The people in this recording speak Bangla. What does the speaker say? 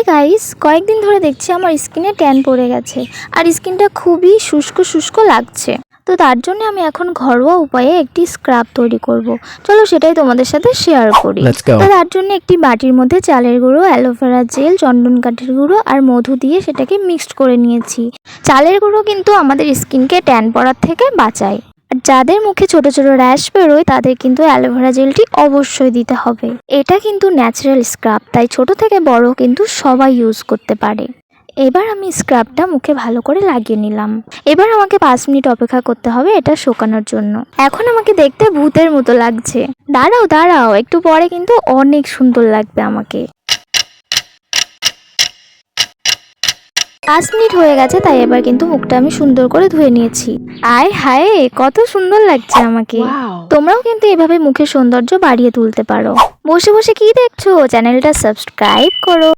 গাইস, কয়েকদিন ধরে দেখছি আমার স্কিনে ট্যান পড়ে গেছে আর স্কিনটা খুবই শুষ্ক শুষ্ক লাগছে। তো তার জন্য আমি এখন ঘরোয়া উপায়ে একটি স্ক্রাব তৈরি করব। চলো সেটাই তোমাদের সাথে শেয়ার করি। তো তার জন্য একটি বাটির মধ্যে চালের গুঁড়ো, অ্যালোভেরা জেল, চন্দন কাঠের গুঁড়ো আর মধু দিয়ে সেটাকে মিক্সড করে নিয়েছি। চালের গুঁড়ো কিন্তু আমাদের স্কিনকে ট্যান পড়ার থেকে বাঁচায়। আর যাদের মুখে ছোট ছোট র্যাশ বেরোয় তাদের কিন্তু অ্যালোভেরা জেলটি অবশ্যই দিতে হবে। এটা কিন্তু ন্যাচারাল স্ক্রাব, তাই ছোট থেকে বড় কিন্তু সবাই ইউজ করতে পারে। এবার আমি স্ক্রাবটা মুখে ভালো করে লাগিয়ে নিলাম। এবার আমাকে 5 মিনিট অপেক্ষা করতে হবে এটা শুকানোর জন্য। এখন আমাকে দেখতে ভূতের মতো লাগছে। দাঁড়াও দাঁড়াও, একটু পরে কিন্তু অনেক সুন্দর লাগবে আমাকে। 5 মিনিট হয়ে গেছে, তাই এবার কিন্তু মুখটা আমি সুন্দর করে ধুয়ে নিয়েছি। আয় হায়, কত সুন্দর লাগছে আমাকে। তোমরাও কিন্তু এভাবে মুখের সৌন্দর্য বাড়িয়ে তুলতে পারো। বসে বসে কি দেখছো? চ্যানেলটা সাবস্ক্রাইব করো।